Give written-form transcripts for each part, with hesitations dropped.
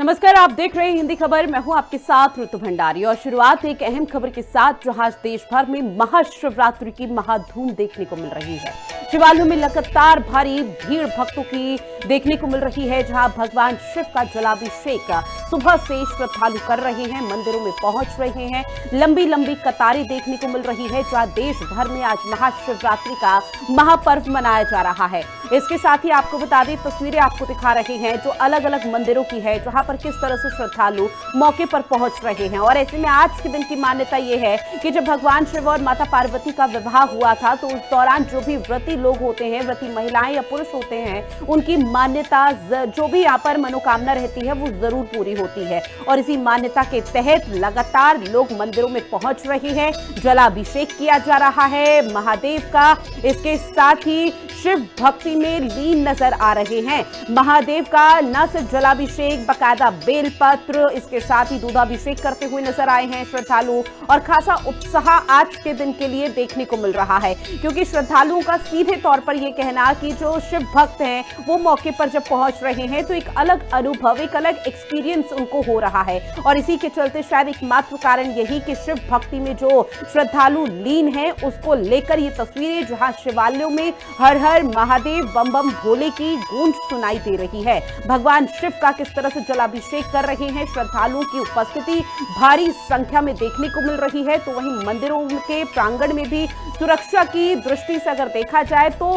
नमस्कार, आप देख रहे हैं हिंदी खबर। मैं हूं आपके साथ ऋतु भंडारी और शुरुआत एक अहम खबर के साथ जहां देश भर में महाशिवरात्रि की महाधूम देखने को मिल रही है। शिवालयों में लगातार भारी भीड़ भक्तों की देखने को मिल रही है, जहां भगवान शिव का जलाभिषेक सुबह से श्रद्धालु कर रहे हैं, मंदिरों में पहुंच रहे हैं। लंबी लंबी कतारें देखने को मिल रही है, जहां देश भर में आज महाशिवरात्रि का महापर्व मनाया जा रहा है। इसके साथ ही आपको बता दें, तस्वीरें आपको दिखा रहे हैं जो अलग अलग मंदिरों की है, जहां पर किस तरह से श्रद्धालु मौके पर पहुंच रहे हैं। और ऐसे में आज के दिन की मान्यता यह है कि जब भगवान शिव और माता पार्वती का विवाह हुआ था, तो उस दौरान जो भी व्रती लोग होते हैं, व्रती महिलाएं या पुरुष होते हैं, उनकी मान्यता जो भी यहाँ पर मनोकामना रहती है वो जरूर पूरी होती है। और इसी मान्यता के तहत लगातार लोग मंदिरों में पहुंच रहे हैं, जलाभिषेक किया जा रहा है महादेव का। इसके साथ ही शिव भक्ति में लीन नजर आ रहे हैं। महादेव का न सिर्फ जलाभिषेक, बकायदा बेलपत्र, इसके साथ ही दूधाभिषेक करते हुए नजर आए हैं श्रद्धालु। और खासा उत्साह आज के दिन के लिए देखने को मिल रहा है, क्योंकि श्रद्धालुओं का सीधे तौर पर यह कहना कि जो शिव भक्त हैं वो मौके पर जब पहुंच रहे हैं तो एक अलग अनुभव, एक अलग एक्सपीरियंस उनको हो रहा है। और इसी के चलते शायद एकमात्र कारण यही कि शिव भक्ति में जो श्रद्धालु लीन है उसको लेकर ये तस्वीरें, जहां शिवालयों में हर हर महादेव बम बम भोले की गूंज सुनाई दे रही है। भगवान शिव का किस तरह से जलाभिषेक कर रहे हैं, श्रद्धालुओं की उपस्थिति भारी संख्या में देखने को मिल रही है। तो वहीं मंदिरों के प्रांगण में भी सुरक्षा की दृष्टि से अगर देखा जाए तो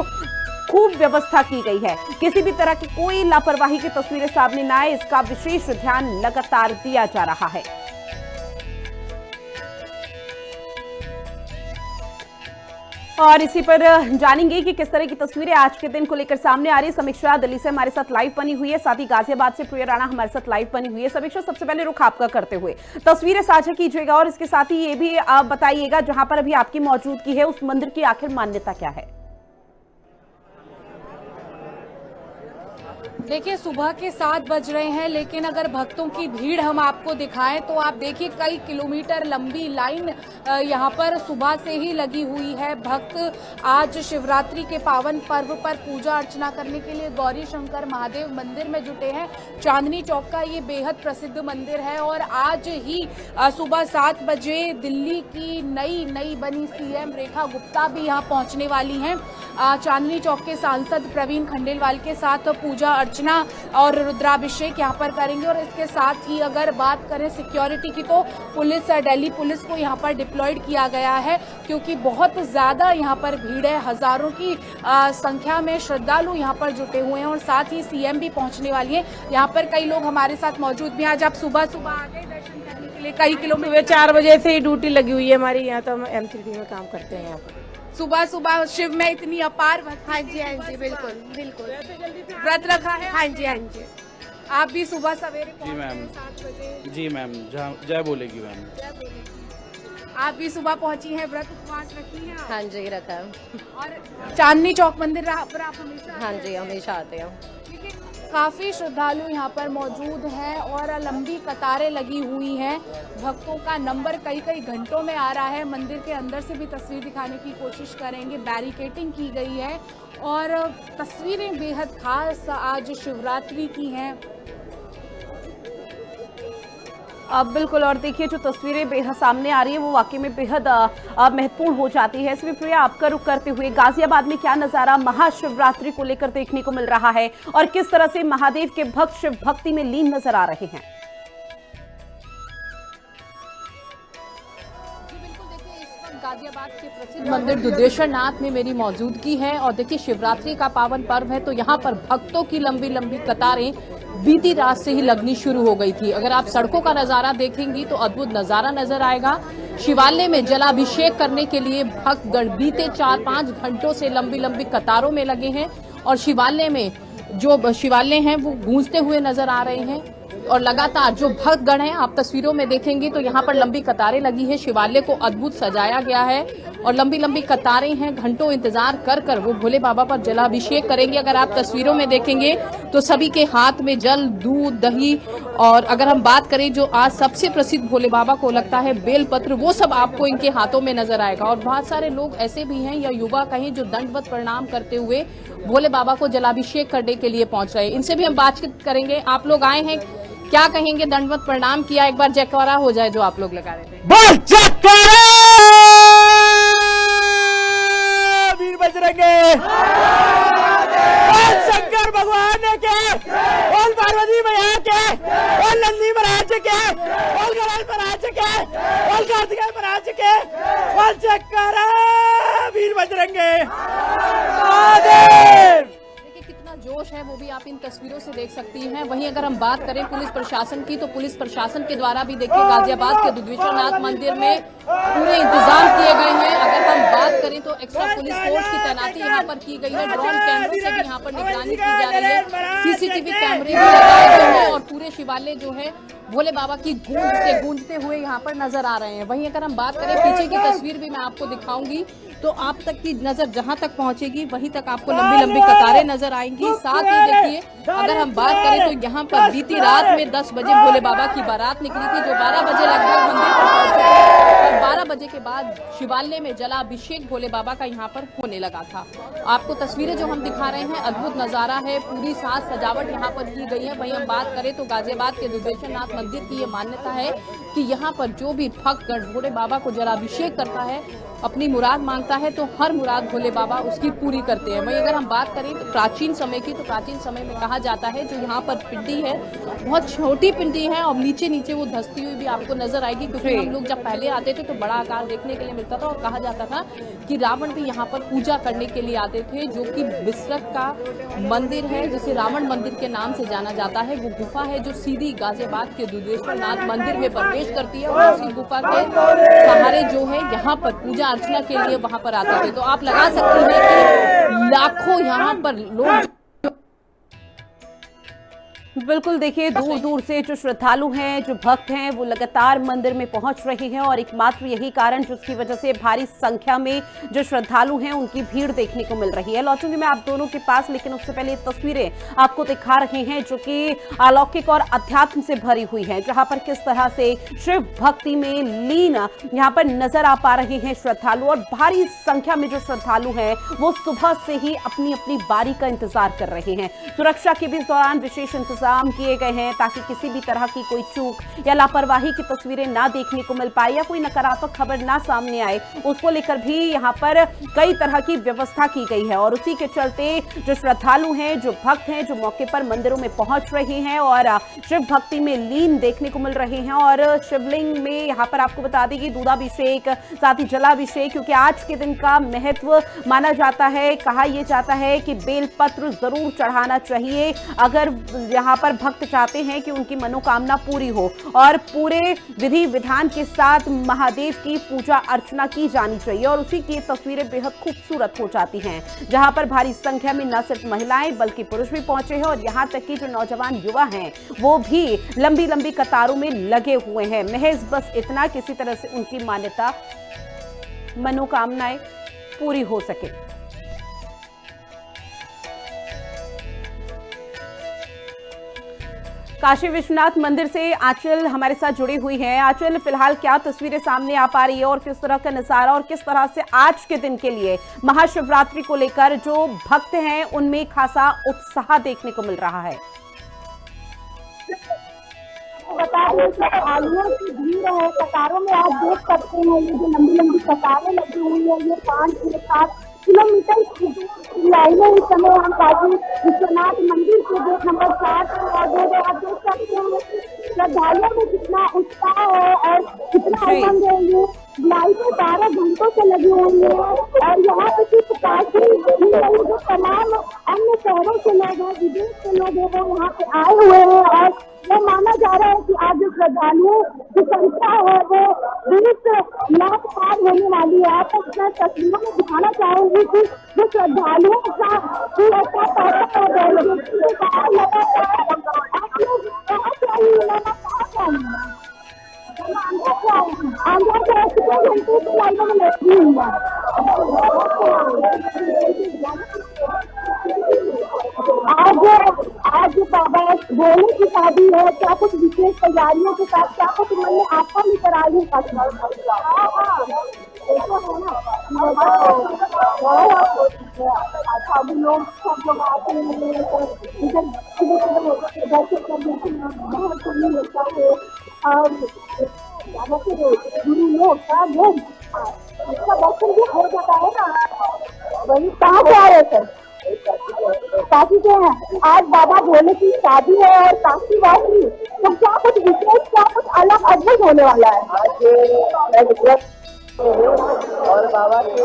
खूब व्यवस्था की गई है। किसी भी तरह की कोई लापरवाही की तस्वीरें सामने न आए, इसका विशेष ध्यान लगातार दिया जा रहा है। और इसी पर जानेंगे कि किस तरह की तस्वीरें आज के दिन को लेकर सामने आ रही है। समीक्षा दिल्ली से हमारे साथ लाइव बनी हुई है, साथ ही गाजियाबाद से प्रिया राणा हमारे साथ लाइव बनी हुई है। समीक्षा, सबसे पहले रुख आपका करते हुए तस्वीरें साझा कीजिएगा और इसके साथ ही ये भी आप बताइएगा जहां पर अभी आपकी मौजूदगी है उस मंदिर की आखिर मान्यता क्या है। देखिए, सुबह के 7 बज रहे हैं, लेकिन अगर भक्तों की भीड़ हम आपको दिखाएं तो आप देखिए कई किलोमीटर लंबी लाइन यहां पर सुबह से ही लगी हुई है। भक्त आज शिवरात्रि के पावन पर्व पर पूजा अर्चना करने के लिए गौरी शंकर महादेव मंदिर में जुटे हैं। चांदनी चौक का ये बेहद प्रसिद्ध मंदिर है और आज ही सुबह 7 बजे दिल्ली की नई बनी सीएम रेखा गुप्ता भी यहां पहुंचने वाली हैं। चांदनी चौक के सांसद प्रवीण खंडेलवाल के साथ पूजा अर्चना और रुद्राभिषेक यहाँ पर करेंगे। और इसके साथ ही अगर बात करें सिक्योरिटी की, तो पुलिस, दिल्ली पुलिस को यहाँ पर डिप्लॉयड किया गया है, क्योंकि बहुत ज्यादा यहाँ पर भीड़ है। हजारों की संख्या में श्रद्धालु यहाँ पर जुटे हुए हैं और साथ ही सीएम भी पहुंचने वाली है। यहाँ पर कई लोग हमारे साथ मौजूद भी हैं। आज आप सुबह सुबह आ गए दर्शन करने के लिए, कई किलोमीटर। 4 बजे से ही ड्यूटी लगी हुई है हमारी यहाँ, तो हम M3D में काम करते हैं यहाँ पर। सुबह सुबह शिव में इतनी अपार भक्ति। हाँ जी, बिल्कुल बिल्कुल। व्रत रखा है? हाँ जी। आप भी सुबह सवेरे जी मैम, 7 बजे? जी मैम, जय बोलेगी मैम। आप भी सुबह पहुंची हैं, व्रत उपवास रखी है? हाँ जी, रखा है। और चांदनी चौक मंदिर पर आप हमेशा? हाँ जी, हमेशा आते हैं। काफी श्रद्धालु यहाँ पर मौजूद हैं और लंबी कतारें लगी हुई हैं। भक्तों का नंबर कई घंटों में आ रहा है। मंदिर के अंदर से भी तस्वीर दिखाने की कोशिश करेंगे। बैरिकेडिंग की गई है और तस्वीरें बेहद खास आज शिवरात्रि की हैं। अब बिल्कुल, और देखिए जो तस्वीरें बेहद सामने आ रही है वो वाकई में बेहद महत्वपूर्ण हो जाती है। इसमें प्रिया, आपका रुख करते हुए गाजियाबाद में क्या नजारा महाशिवरात्रि को लेकर देखने को मिल रहा है और किस तरह से महादेव के भक्त शिव भक्ति में लीन नजर आ रहे हैं। गाजियाबाद के प्रसिद्ध मंदिर दुधेश्वर नाथ में मेरी मौजूदगी है और देखिए शिवरात्रि का पावन पर्व है, तो यहाँ पर भक्तों की लंबी लंबी कतारें बीती रात से ही लगनी शुरू हो गई थी। अगर आप सड़कों का नजारा देखेंगी तो अद्भुत नजारा नजर आएगा। शिवालय में जलाभिषेक करने के लिए भक्तगण बीते 4-5 घंटों से लंबी लंबी कतारों में लगे हैं और शिवालय में जो शिवालय हैं वो गूंजते हुए नजर आ रहे हैं। और लगातार जो भक्तगण हैं, आप तस्वीरों में देखेंगे तो यहाँ पर लंबी कतारें लगी है। शिवालय को अद्भुत सजाया गया है और लंबी लंबी कतारें हैं। घंटों इंतजार कर वो भोले बाबा पर जलाभिषेक करेंगे। अगर आप तस्वीरों में देखेंगे तो सभी के हाथ में जल, दूध, दही और अगर हम बात करें जो आज सबसे प्रसिद्ध भोले बाबा को लगता है बेलपत्र, वो सब आपको इनके हाथों में नजर आएगा। और बहुत सारे लोग ऐसे भी हैं या युवा कहें जो दंडवत प्रणाम करते हुए भोले बाबा को जलाभिषेक करने के लिए पहुंच रहे हैं। इनसे भी हम बातचीत करेंगे। आप लोग आए हैं क्या कहेंगे? दंडवत प्रणाम किया, एक बार जयकारा हो जाए जो आप लोग लगा रहे थे। बोल जयकारा वीर बजरंगे, बोल शंकर भगवान के, बोल पार्वती मैया के, बोल नंदी महाराज के, बोल गणेश महाराज के, बोल कार्तिकेय महाराज के, बोल जयकारा वीर बजरंगे महादेव। देखिए कितना जोश है, वो भी आप इन तस्वीरों से देख सकती हैं। वहीं अगर हम बात करें पुलिस प्रशासन की, तो पुलिस प्रशासन के द्वारा भी देखिए गाजियाबाद के दुधेश्वरनाथ मंदिर में पूरे इंतजाम किए गए हैं। अगर हम बात करें तो एक्स्ट्रा पुलिस फोर्स की तैनाती यहाँ पर की गई है। ड्रोन कैमरों से भी यहाँ पर निगरानी की जा रही है, सीसीटीवी कैमरे भी लगाए गए हैं और पूरे शिवालय जो है भोले बाबा की गूंज से गूंजते हुए यहाँ पर नजर आ रहे हैं। वहीं अगर हम बात करें पीछे की तस्वीर भी मैं आपको दिखाऊंगी, तो आप तक की नजर जहां तक पहुंचेगी वहीं तक आपको लंबी लंबी कतारें नजर आएंगी। साथ ही देखिए अगर हम बात करें तो यहाँ पर बीती रात में 10 बजे भोले बाबा की बारात निकली थी, जो 12 बजे लगभग मंदिर पर पहुंचे थे और 12 बजे के बाद शिवालय में जलाभिषेक भोले बाबा का यहाँ पर होने लगा था। आपको तस्वीरें जो हम दिखा रहे हैं, अद्भुत नजारा है, पूरी साज सजावट यहाँ पर की गई है। वहीं हम बात करें तो गाजियाबाद के दुधेश्वरनाथ मंदिर की ये मान्यता है कि यहाँ पर जो भी भक्तगण भोले बाबा को जलाभिषेक करता है, अपनी मुराद मांगता है, तो हर मुराद भोले बाबा उसकी पूरी करते हैं। वहीं अगर हम बात करें तो प्राचीन समय की, तो प्राचीन समय में कहा जाता है जो यहाँ पर पिंडी है बहुत छोटी पिंडी है और नीचे नीचे वो धंसती हुई भी आपको नजर आएगी, क्योंकि हम लोग जब पहले आते थे तो बड़ा आकार देखने के लिए मिलता था और कहा जाता था कि रावण भी यहाँ पर पूजा करने के लिए आते थे, जो कि विसरक का मंदिर है जिसे रावण मंदिर के नाम से जाना जाता है। वो गुफा है जो सीधी गाजियाबाद के दुधेश्वरनाथ मंदिर में प्रवेश करती है और उसी गुफा के सहारे जो है यहाँ पर पूजा अर्चना के लिए वहां पर आते थे। तो आप लगा सकती हैं कि लाखों यहाँ पर लोग बिल्कुल देखिए दूर दूर से जो श्रद्धालु हैं, जो भक्त हैं, वो लगातार मंदिर में पहुंच रहे हैं और एकमात्र यही कारण जिसकी वजह से भारी संख्या में जो श्रद्धालु हैं उनकी भीड़ देखने को मिल रही है। लौटूंगी मैं आप दोनों के पास, लेकिन उससे पहले तस्वीरें आपको दिखा रहे हैं जो कि अलौकिक और अध्यात्म से भरी हुई है, जहां पर किस तरह से शिव भक्ति में लीन यहाँ पर नजर आ पा रहे हैं श्रद्धालु। और भारी संख्या में जो श्रद्धालु हैं वो सुबह से ही अपनी अपनी बारी का इंतजार कर रहे हैं। सुरक्षा के भी इस दौरान विशेष इंतजाम किए गए हैं ताकि किसी भी तरह की कोई चूक या लापरवाही की तस्वीरें ना देखने को मिल पाए या कोई नकारात्मक खबर ना सामने आए, उसको लेकर भी यहाँ पर कई तरह की व्यवस्था की गई है। और उसी के चलते जो श्रद्धालु हैं, जो भक्त हैं, जो मौके पर मंदिरों में पहुंच रहे हैं और शिव भक्ति में लीन देखने को मिल रहे हैं। और शिवलिंग में यहाँ पर आपको बता दें कि दूधाभिषेक, साथ ही जलाभिषेक, क्योंकि आज के दिन का महत्व माना जाता है। कहा यह जाता है कि बेलपत्र जरूर चढ़ाना चाहिए अगर यहाँ पर भक्त चाहते हैं कि उनकी मनोकामना पूरी हो, और पूरे विधि विधान के साथ महादेव की पूजा अर्चना की जानी चाहिए। और उसी की तस्वीरें बेहद खूबसूरत हो जाती हैं, जहां पर भारी संख्या में न सिर्फ महिलाएं बल्कि पुरुष भी पहुंचे हैं और यहां तक कि जो नौजवान युवा हैं वो भी लंबी लंबी कतारों में लगे हुए हैं। महज बस इतना किसी तरह से उनकी मान्यता, मनोकामनाएं पूरी हो सके। काशी विश्वनाथ मंदिर से आंचल हमारे साथ जुड़ी हुई है। आंचल, फिलहाल क्या तस्वीरें सामने आ पा रही है और किस तरह का नजारा और किस तरह से आज के दिन के लिए महाशिवरात्रि को लेकर जो भक्त हैं उनमें खासा उत्साह देखने को मिल रहा है? बता दें कि आलुओं की भीड़ है, कतारों में आप देख सकते हैं ये जो लंबी लंबी कतारें लगी हुई है, ये 5 से 7 किलोमीटर की लाइनें इस समय हम काशी विश्वनाथ मंदिर के गेट नंबर 7 और 2 आप देख सकते हैं श्रद्धालुओं में कितना उत्साह है और कितना आनंद है। ये लाइटें 12 घंटों से लगी हुई है और यहाँ पे सिर्फ काशी जो तमाम अन्य शहरों से लोग हैं, विदेश से लोग हैं, वो यहाँ पे आए हुए हैं और ये माना जा रहा है कि आज जो श्रद्धालुओं की संख्या है वो 20 लाख पार होने वाली है। आप मैं तस्वीरों में दिखाना चाहूंगी कि जो श्रद्धालुओं का आज बाबा भोले की शादी है, क्या कुछ विशेष तैयारियों के साथ, क्या कुछ मन में आस्था लेकर आई है? सभी लोग सब लोग आते हैं इधर दर्शन करने के लिए बहुत पुण्य होता है और ज्यादा से गुरु लोग का लोग इसका दर्शन भी हो जाता है ना। वही कहाँ से आ रहे थे? काशी से हैं। आज बाबा भोले की शादी है और काशी वासी तो क्या कुछ विशेष, क्या कुछ अलग अद्भुत होने वाला है आज और बाबा के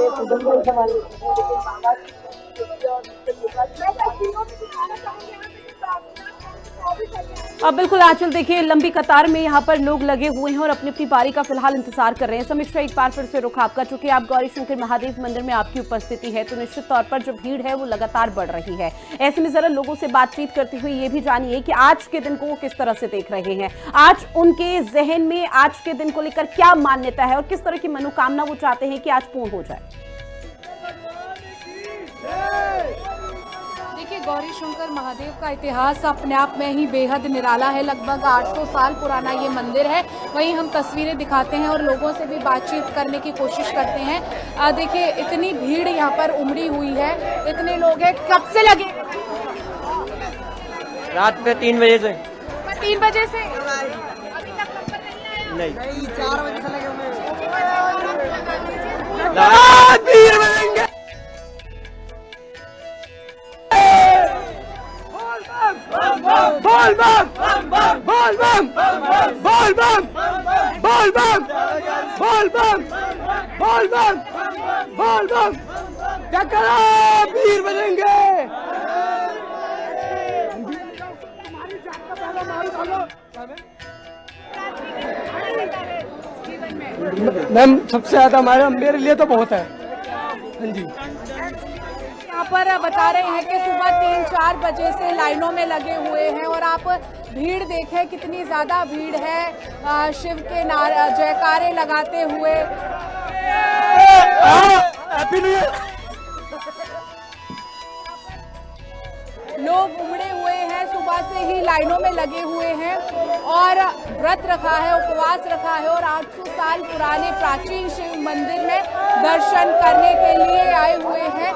अब बिल्कुल आंचल देखिए, लंबी कतार में यहाँ पर लोग लगे हुए हैं और अपनी अपनी बारी का फिलहाल इंतजार कर रहे हैं। समीक्षा, एक बार फिर से रुख आपका, चूंकि आप गौरी शंकर महादेव मंदिर में आपकी उपस्थिति है तो निश्चित तौर पर जो भीड़ है वो लगातार बढ़ रही है। ऐसे में जरा लोगों से बातचीत करते हुए ये भी जानिए कि आज के दिन को वो किस तरह से देख रहे हैं, आज उनके जहन में आज के दिन को लेकर क्या मान्यता है और किस तरह की मनोकामना वो चाहते हैं कि आज पूर्ण हो जाए। देखिए, गौरी शंकर महादेव का इतिहास अपने आप में ही बेहद निराला है। लगभग 800 साल पुराना ये मंदिर है। वहीं हम तस्वीरें दिखाते हैं और लोगों से भी बातचीत करने की कोशिश करते हैं। देखिए, इतनी भीड़ यहाँ पर उमड़ी हुई है, इतने लोग हैं। कब से लगे? रात में 3 बजे से। 3 बजे से नहीं, 4 बजे से लगे हुए बोल बम बोल बम बोल बम बोल बम बोल बम बोल बम बोल बम टकरा वीर बजेंगे। मैम सबसे ज्यादा मेरे लिए तो बहुत है। हाँ जी, यहाँ पर बता रहे हैं कि सुबह 3-4 बजे से लाइनों में लगे हुए हैं और आप भीड़ देखें कितनी ज्यादा भीड़ है। शिव के जयकारे लगाते हुए लोग उमड़े हुए हैं, सुबह से ही लाइनों में लगे हुए हैं और व्रत रखा है, उपवास रखा है और 800 साल पुराने प्राचीन शिव मंदिर में दर्शन करने के लिए आए हुए हैं।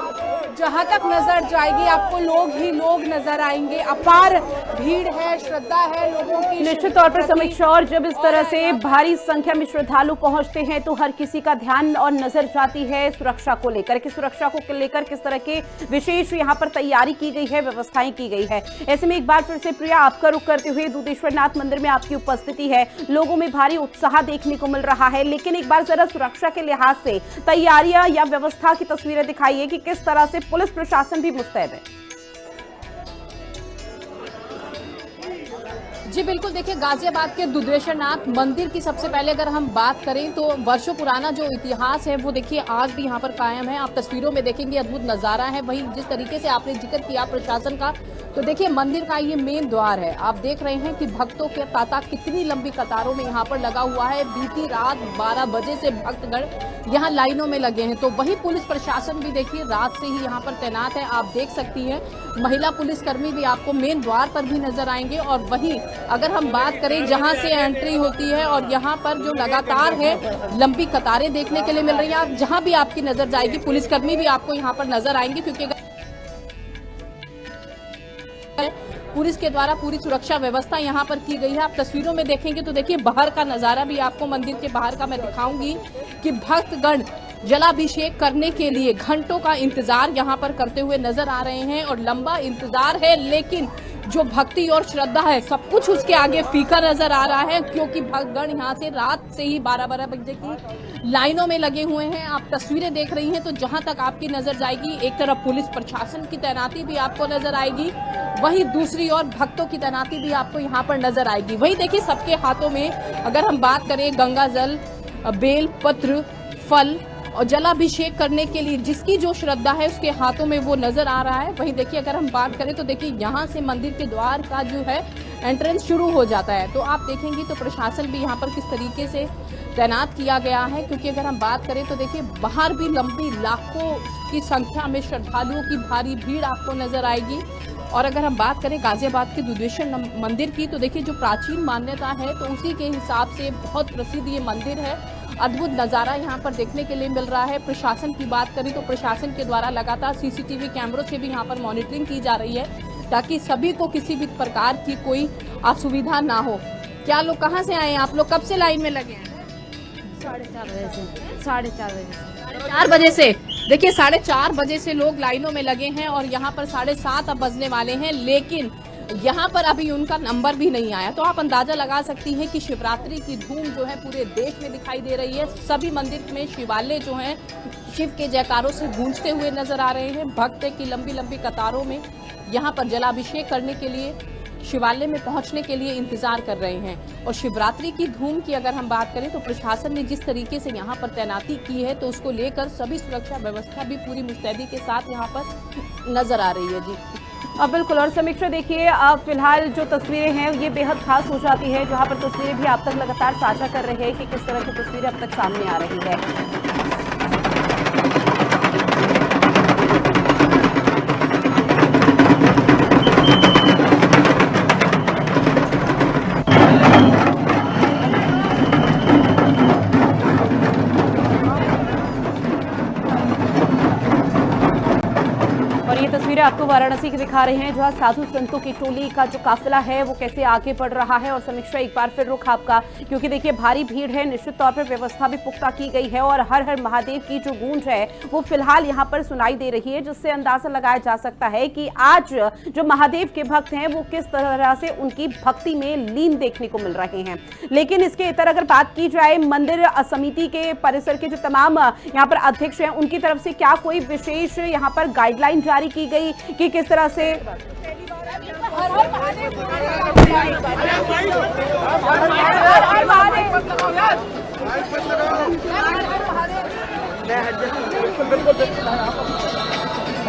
जहां तक नजर जाएगी आपको लोग ही लोग नजर आएंगे। अपार भीड़ है, श्रद्धा है लोगों की। निश्चित तौर पर समीक्षा, और जब इस तरह से भारी संख्या में श्रद्धालु पहुंचते हैं तो हर किसी का ध्यान और नजर जाती है सुरक्षा को लेकर कि सुरक्षा को लेकर किस तरह के विशेष यहाँ पर तैयारी की गई है, व्यवस्थाएं की गई है। ऐसे में एक बार फिर से प्रिया, आपका रुख करते हुए दूधेश्वर नाथ मंदिर में आपकी उपस्थिति है, लोगों में भारी उत्साह देखने को मिल रहा है, लेकिन एक बार जरा सुरक्षा के लिहाज से तैयारियां या व्यवस्था की तस्वीरें दिखाइए कि किस तरह से पुलिस प्रशासन भी मुस्तैद है। जी बिल्कुल, देखिए गाजियाबाद के दुधेश्वर नाथ मंदिर की सबसे पहले अगर हम बात करें तो वर्षों पुराना जो इतिहास है वो देखिए आज भी यहाँ पर कायम है। आप तस्वीरों में देखेंगे अद्भुत नज़ारा है। वहीं जिस तरीके से आपने जिक्र किया प्रशासन का, तो देखिए मंदिर का ये मेन द्वार है। आप देख रहे हैं कि भक्तों के तांता कितनी लंबी कतारों में यहाँ पर लगा हुआ है। बीती रात 12 बजे से भक्तगण यहाँ लाइनों में लगे हैं। तो वही पुलिस प्रशासन भी देखिए रात से ही यहाँ पर तैनात है। आप देख सकती हैं महिला पुलिसकर्मी भी आपको मेन द्वार पर भी नजर आएंगे। और वहीं अगर हम बात करें जहां से एंट्री होती है और यहाँ पर जो लगातार है लंबी कतारें देखने के लिए मिल रही है। आप जहां भी आपकी नजर जाएगी पुलिसकर्मी भी आपको यहाँ पर नजर आएंगे, क्योंकि पुलिस के द्वारा पूरी सुरक्षा व्यवस्था यहाँ पर की गई है। आप तस्वीरों में देखेंगे तो देखिए बाहर का नजारा भी आपको मंदिर के बाहर का मैं दिखाऊंगी कि भक्तगण जलाभिषेक करने के लिए घंटों का इंतजार यहाँ पर करते हुए नजर आ रहे हैं। और लंबा इंतजार है, लेकिन जो भक्ति और श्रद्धा है सब कुछ उसके आगे फीका नजर आ रहा है, क्योंकि भक्तगण यहाँ से रात से ही 12-12 बजे की लाइनों में लगे हुए हैं। आप तस्वीरें देख रही हैं तो जहां तक आपकी नजर जाएगी एक तरफ पुलिस प्रशासन की तैनाती भी आपको नजर आएगी, वहीं दूसरी ओर भक्तों की तैनाती भी आपको यहाँ पर नजर आएगी। वही देखिए सबके हाथों में अगर हम बात करें गंगा जल, बेल पत्र, फल और जलाभिषेक करने के लिए जिसकी जो श्रद्धा है उसके हाथों में वो नजर आ रहा है। वहीं देखिए अगर हम बात करें तो देखिए यहाँ से मंदिर के द्वार का जो है एंट्रेंस शुरू हो जाता है। तो आप देखेंगे तो प्रशासन भी यहाँ पर किस तरीके से तैनात किया गया है, क्योंकि अगर हम बात करें तो देखिए बाहर भी लंबी लाखों की संख्या में श्रद्धालुओं की भारी भीड़ आपको नजर आएगी। और अगर हम बात करें गाजियाबाद के दुधेश्वर मंदिर की, तो देखिए जो प्राचीन मान्यता है तो उसी के हिसाब से बहुत प्रसिद्ध ये मंदिर है। अद्भुत नज़ारा यहाँ पर देखने के लिए मिल रहा है। प्रशासन की बात करें तो प्रशासन के द्वारा लगातार सीसीटीवी कैमरों से भी यहाँ पर मॉनिटरिंग की जा रही है ताकि सभी को किसी भी प्रकार की कोई असुविधा ना हो। क्या लोग कहाँ से आए हैं? आप लोग कब से लाइन में लगे हैं? 4:30 बजे से। देखिए 4:30 बजे से लोग लाइनों में लगे हैं और यहाँ पर 7:30 अब बजने वाले हैं, लेकिन यहाँ पर अभी उनका नंबर भी नहीं आया। तो आप अंदाजा लगा सकती हैं कि शिवरात्रि की धूम जो है पूरे देश में दिखाई दे रही है। सभी मंदिर में शिवालय जो हैं शिव के जयकारों से गूंजते हुए नजर आ रहे हैं। भक्त की लंबी लंबी कतारों में यहाँ पर जलाभिषेक करने के लिए, शिवालय में पहुंचने के लिए इंतजार कर रहे हैं। और शिवरात्रि की धूम की अगर हम बात करें तो प्रशासन ने जिस तरीके से यहाँ पर तैनाती की है तो उसको लेकर सभी सुरक्षा व्यवस्था भी पूरी मुस्तैदी के साथ यहाँ पर नजर आ रही है। जी अब बिल्कुल। और समीक्षा देखिए, अब फिलहाल जो तस्वीरें हैं ये बेहद खास हो जाती है, जहां पर तस्वीरें भी आप तक लगातार साझा कर रहे हैं कि किस तरह की तस्वीरें अब तक सामने आ रही है। तस्वीरें आपको वाराणसी की दिखा रहे हैं, जहां साधु संतों की टोली का जो काफिला है वो कैसे आगे बढ़ रहा है। और समीक्षा एक बार फिर रुख आपका, क्योंकि देखिए भारी भीड़ है, निश्चित तौर पर व्यवस्था भी पुख्ता की गई है और हर हर महादेव की जो गूंज है वो फिलहाल यहां पर सुनाई दे रही है, जिससे अंदाजा लगाया जा सकता है कि आज जो महादेव के भक्त हैं वो किस तरह से उनकी भक्ति में लीन देखने को मिल रहे हैं। लेकिन इसके इतर अगर बात की जाए, मंदिर समिति के परिसर के जो तमाम यहाँ पर अध्यक्ष हैं उनकी तरफ से क्या कोई विशेष यहाँ पर गाइडलाइन जारी की गई कि किस तरह से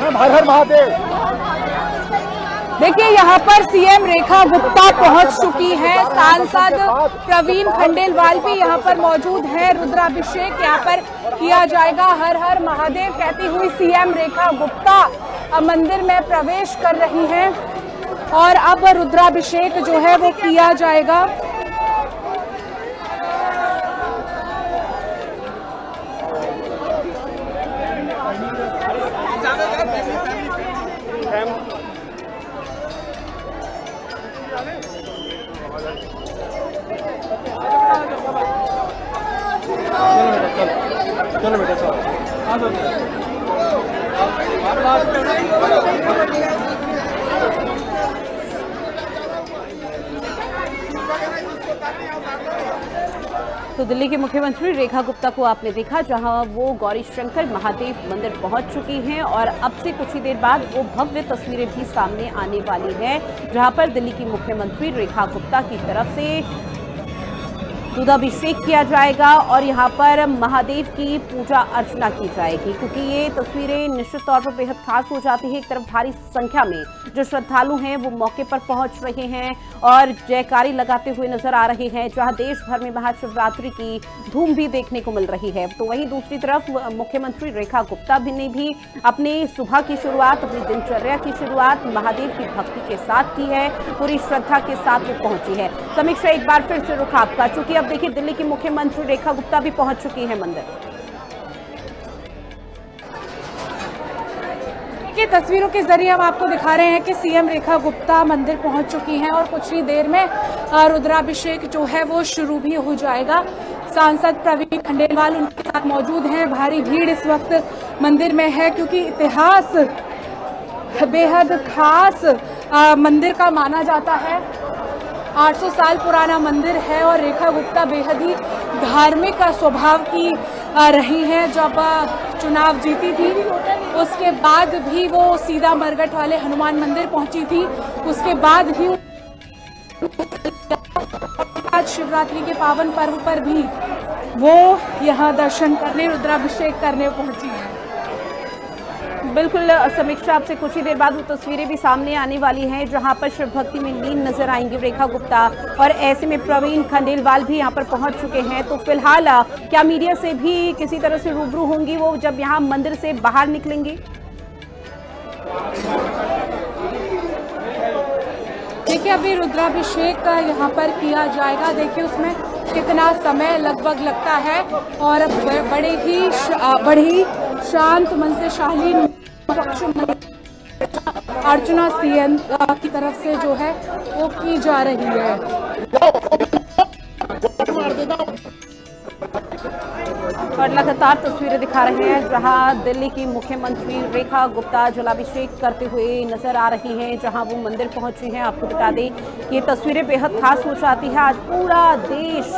हर हर महादेव। देखिए यहाँ पर सीएम रेखा गुप्ता पहुंच चुकी है, सांसद प्रवीण खंडेलवाल भी यहाँ पर मौजूद है। रुद्राभिषेक यहाँ पर किया जाएगा। हर हर महादेव कहती हुई सीएम रेखा गुप्ता मंदिर में प्रवेश कर रही हैं और अब रुद्राभिषेक जो है वो किया जाएगा। चलो बेटा चलो। तो दिल्ली के मुख्यमंत्री रेखा गुप्ता को आपने देखा, जहां वो गौरी शंकर महादेव मंदिर पहुंच चुकी हैं और अब से कुछ ही देर बाद वो भव्य तस्वीरें भी सामने आने वाली हैं, जहां पर दिल्ली की मुख्यमंत्री रेखा गुप्ता की तरफ से दूधाभिषेक किया जाएगा और यहाँ पर महादेव की पूजा अर्चना की जाएगी, क्योंकि ये तस्वीरें निश्चित तौर पर बेहद खास हो जाती है। एक तरफ भारी संख्या में जो श्रद्धालु हैं वो मौके पर पहुंच रहे हैं और जयकारी लगाते हुए नजर आ रहे हैं, जहां देश भर में महाशिवरात्रि की धूम भी देखने को मिल रही है। तो वहीं दूसरी तरफ मुख्यमंत्री रेखा गुप्ता भी ने भी अपनी सुबह की शुरुआत, अपनी दिनचर्या की शुरुआत महादेव की भक्ति के साथ की है, पूरी श्रद्धा के साथ वो पहुंची है। समीक्षा एक बार फिर से रुख आपका, चूंकि अब देखिए दिल्ली की मुख्यमंत्री रेखा गुप्ता भी पहुंच चुकी है मंदिर। की तस्वीरों के जरिए हम आपको दिखा रहे हैं कि सीएम रेखा गुप्ता मंदिर पहुंच चुकी हैं और कुछ ही देर में रुद्राभिषेक जो है वो शुरू भी हो जाएगा। सांसद प्रवीण खंडेलवाल उनके साथ मौजूद हैं। भारी भीड़ इस वक्त मंदिर में है, क्योंकि इतिहास बेहद खास मंदिर का माना जाता है। 800 साल पुराना मंदिर है और रेखा गुप्ता बेहद ही धार्मिक स्वभाव की रही हैं। जब चुनाव जीती थी उसके बाद भी वो सीधा मरघट वाले हनुमान मंदिर पहुंची थी, उसके बाद भी आज शिवरात्रि के पावन पर्व पर भी वो यहाँ दर्शन करने, रुद्राभिषेक करने पहुंची हैं। बिल्कुल समीक्षा, आपसे कुछ ही देर बाद वो तस्वीरें भी सामने आने वाली हैं, जहां पर शिव भक्ति में लीन नजर आएंगे रेखा गुप्ता, और ऐसे में प्रवीण खंडेलवाल भी यहां पर पहुंच चुके हैं। तो फिलहाल क्या मीडिया से भी किसी तरह से रूबरू होंगी वो जब यहां मंदिर से बाहर निकलेंगी? देखिए अभी रुद्राभिषेक यहाँ पर किया जाएगा। देखिए उसमें कितना समय लगभग लगता है और बड़े ही शांत मन से शालीन पक्ष अर्चना सीएम की तरफ से जो है वो की जा रही है। और लगातार तस्वीरें दिखा रहे हैं जहां दिल्ली की मुख्यमंत्री रेखा गुप्ता जलाभिषेक करते हुए नजर आ रही हैं, जहां वो मंदिर पहुंची हैं। आपको बता दें कि ये तस्वीरें बेहद खास हो जाती है। आज पूरा देश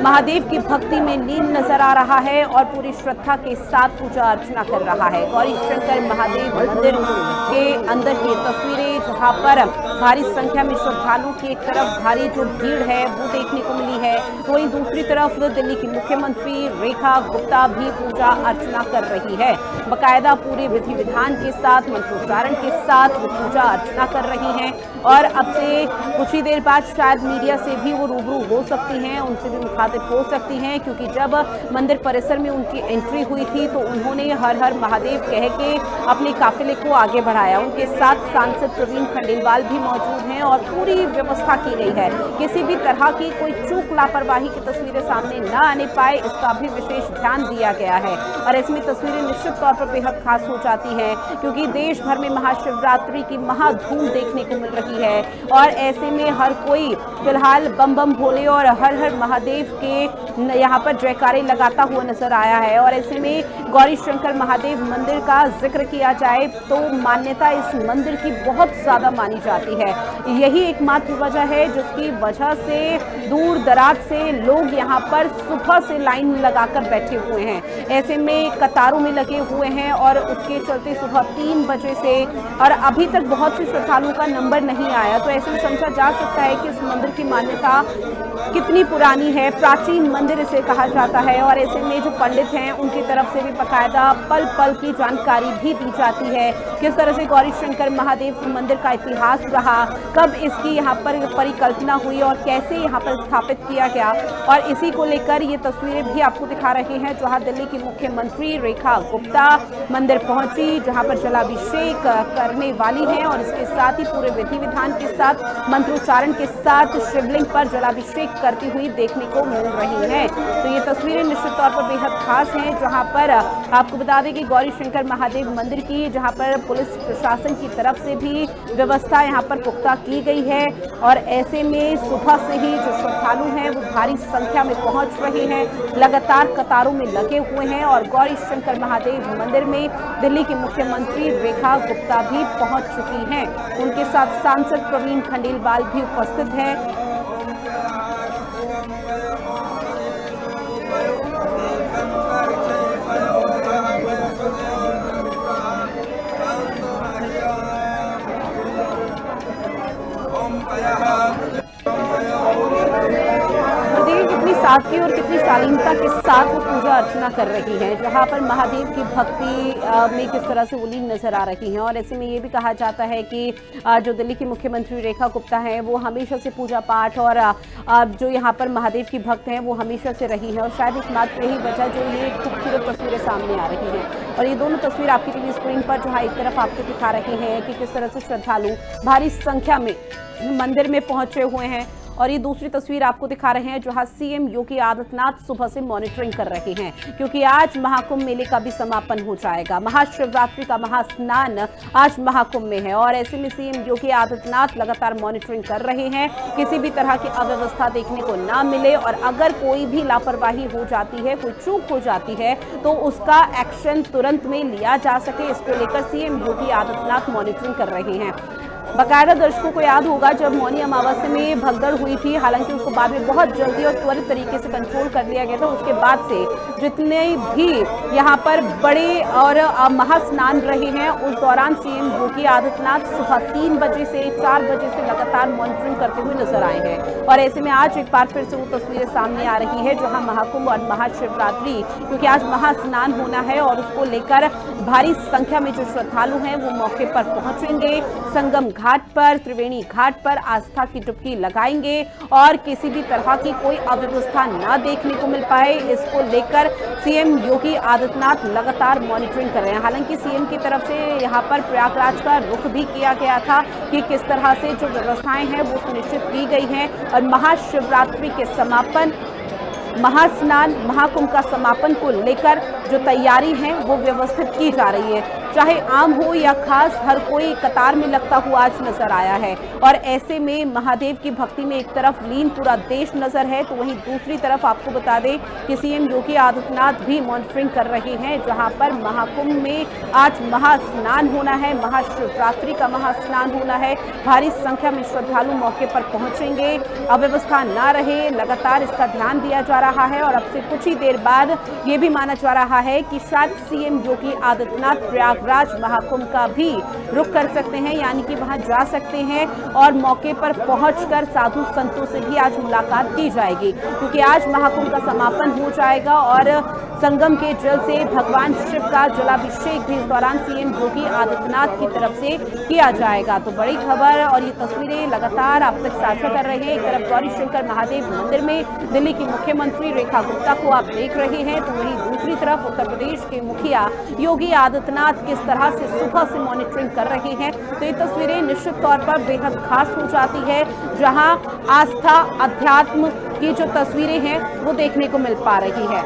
महादेव की भक्ति में लीन नजर आ रहा है और पूरी श्रद्धा के साथ पूजा अर्चना कर रहा है। गौरी शंकर महादेव मंदिर के अंदर की तस्वीरें जहां पर भारी संख्या में श्रद्धालुओं की एक तरफ भारी जो भीड़ है वो देखने को मिली है, वहीं दूसरी तरफ दिल्ली की मुख्यमंत्री रेखा गुप्ता भी पूजा अर्चना कर रही है। बकायदा पूरे विधि विधान के साथ मंत्रोच्चारण के साथ वो पूजा अर्चना कर रही हैं और अब से कुछ ही देर बाद शायद मीडिया से भी वो रूबरू हो सकती हैं, उनसे भी मुखातिब हो सकती हैं, क्योंकि जब मंदिर परिसर में उनकी एंट्री हुई थी तो उन्होंने हर हर महादेव कह के अपने काफिले को आगे बढ़ाया। उनके साथ सांसद प्रवीण खंडेलवाल भी मौजूद हैं और पूरी व्यवस्था की गई है। किसी भी तरह की कोई चूक लापरवाही की तस्वीरें सामने न आने पाए, इसका भी विशेष ध्यान दिया गया है। और इसमें तस्वीरें निश्चित तौर पर बेहद खास हो जाती हैं, क्योंकि देश भर में महाशिवरात्रि की महाधूम देखने को मिल रही है और ऐसे में हर कोई फिलहाल बम बम भोले और हर हर महादेव के यहाँ पर जयकारे लगाता हुआ नजर आया है। और ऐसे में गौरी शंकर महादेव मंदिर का जिक्र किया जाए तो मान्यता इस मंदिर की बहुत ज्यादा मानी जाती है। यही एकमात्र वजह है जिसकी वजह से दूर दराज से लोग यहाँ पर सुबह से लाइन लगाकर बैठे हुए हैं। ऐसे में कतारों में लगे हुए हैं और उसके चलते सुबह 3 बजे से और अभी तक बहुत से श्रद्धालुओं का नंबर नहीं आया, तो ऐसे में समझा जा सकता है कि इस मंदिर की मान्यता कितनी पुरानी है। प्राचीन मंदिर इसे कहा जाता है और ऐसे में जो पंडित हैं उनकी तरफ से भी बाकायदा पल पल की जानकारी भी दी जाती है, किस तरह से गौरी शंकर महादेव मंदिर का इतिहास रहा, कब इसकी यहाँ पर परिकल्पना हुई और कैसे यहाँ पर स्थापित किया गया। और इसी को लेकर ये तस्वीरें भी आपको दिखा रहे हैं जहाँ दिल्ली की मुख्यमंत्री रेखा गुप्ता मंदिर पहुंची, जहाँ पर जलाभिषेक करने वाली हैं और इसके साथ ही पूरे विधि विधान के साथ मंत्रोच्चारण के साथ शिवलिंग पर जलाभिषेक करती हुई देखने को मिल रही हैं। तो ये तस्वीरें निश्चित तौर पर बेहद खास हैं, जहां पर आपको बता दें कि गौरी शंकर महादेव मंदिर की जहां पर पुलिस प्रशासन की तरफ से भी व्यवस्था यहां पर पुख्ता की गई है और ऐसे में सुबह से ही जो श्रद्धालु हैं वो भारी संख्या में पहुंच रहे हैं, लगातार कतारों में लगे हुए हैं और गौरी शंकर महादेव मंदिर में दिल्ली की मुख्यमंत्री रेखा गुप्ता भी पहुंच चुकी हैं। उनके साथ सांसद प्रवीण खंडेलवाल भी उपस्थित हैं। कितनी सादगी और कितनी शालीनता के साथ वो पूजा अर्चना कर रही हैं, जहाँ पर महादेव की भक्ति में किस तरह से वो लीन नजर आ रही हैं। और ऐसे में ये भी कहा जाता है कि जो दिल्ली की मुख्यमंत्री रेखा गुप्ता हैं वो हमेशा से पूजा पाठ और जो यहाँ पर महादेव की भक्त हैं वो हमेशा से रही हैं और शायद एकमात्र यही वजह जो ये खूबसूरत तस्वीरें सामने आ रही हैं। और ये दोनों तस्वीर आपकी टीवी स्क्रीन पर जहाँ एक तरफ आपको दिखा रहे हैं कि किस तरह से श्रद्धालु भारी संख्या में मंदिर में पहुंचे हुए हैं और ये दूसरी तस्वीर आपको दिखा रहे हैं जहां सीएम योगी आदित्यनाथ सुबह से मॉनिटरिंग कर रहे हैं, क्योंकि आज महाकुंभ मेले का भी समापन हो जाएगा। महाशिवरात्रि का महास्नान आज महाकुंभ में है और ऐसे में सीएम योगी आदित्यनाथ लगातार मॉनिटरिंग कर रहे हैं, किसी भी तरह की अव्यवस्था देखने को ना मिले और अगर कोई भी लापरवाही हो जाती है, कोई चूक हो जाती है तो उसका एक्शन तुरंत में लिया जा सके, इसको लेकर सीएम योगी आदित्यनाथ मॉनिटरिंग कर रहे हैं। बाकायदा दर्शकों को याद होगा जब मौनी अमावस्या में भगदड़ हुई थी, हालांकि उसको बाद में बहुत जल्दी और त्वरित तरीके से कंट्रोल कर लिया गया था। उसके बाद से जितने भी यहाँ पर बड़े और महास्नान रहे हैं उस दौरान सीएम योगी आदित्यनाथ सुबह 3 बजे से 4 बजे से लगातार मॉनिटरिंग करते हुए नजर आए हैं और ऐसे में आज एक बार फिर से वो तस्वीरें सामने आ रही है जहाँ महाकुंभ और महाशिवरात्रि, क्योंकि आज महास्नान होना है और उसको लेकर भारी संख्या में जो श्रद्धालु हैं वो मौके पर पहुंचेंगे, संगम घाट पर, त्रिवेणी घाट पर आस्था की डुबकी लगाएंगे और किसी भी तरह की कोई अव्यवस्था ना देखने को मिल पाए, इसको लेकर सीएम योगी आदित्यनाथ लगातार मॉनिटरिंग कर रहे हैं। हालांकि सीएम की तरफ से यहां पर प्रयागराज का रुख भी किया गया था कि किस तरह से जो व्यवस्थाएं हैं वो सुनिश्चित की गई हैं और महाशिवरात्रि के समापन, महास्नान, महाकुंभ का समापन को लेकर जो तैयारी है वो व्यवस्थित की जा रही है। चाहे आम हो या खास, हर कोई कतार में लगता हुआ आज नजर आया है। और ऐसे में महादेव की भक्ति में एक तरफ लीन पूरा देश नजर है, तो वहीं दूसरी तरफ आपको बता दें कि सीएम योगी आदित्यनाथ भी मॉनिटरिंग कर रहे हैं, जहां पर महाकुंभ में आज महास्नान होना है, महाशिवरात्रि का महास्नान होना है। भारी संख्या में श्रद्धालु मौके पर पहुंचेंगे, अव्यवस्था ना रहे, लगातार इसका ध्यान दिया जा रहा है। और अब से कुछ ही देर बाद ये भी माना जा रहा है कि शायद सीएम योगी आदित्यनाथ प्रयागराज महाकुंभ का भी रुख कर सकते हैं, यानी कि वहां जा सकते हैं और मौके पर पहुंचकर साधु संतों से भी आज मुलाकात की जाएगी, क्योंकि आज महाकुंभ का समापन हो जाएगा और संगम के जल से भगवान शिव का जलाभिषेक भी इस दौरान सीएम योगी आदित्यनाथ की तरफ से किया जाएगा। तो बड़ी खबर और ये तस्वीरें लगातार आप तक साझा कर रहे हैं। एक तरफ गौरी शंकर महादेव मंदिर में दिल्ली की मुख्यमंत्री रेखा गुप्ता को आप देख रहे हैं, तो वहीं दूसरी तरफ उत्तर प्रदेश के मुखिया योगी आदित्यनाथ किस तरह से सुबह से मॉनिटरिंग कर रहे हैं। तो ये तस्वीरें निश्चित तौर पर बेहद खास हो जाती है, जहां आस्था, अध्यात्म की जो तस्वीरें हैं वो देखने को मिल पा रही है।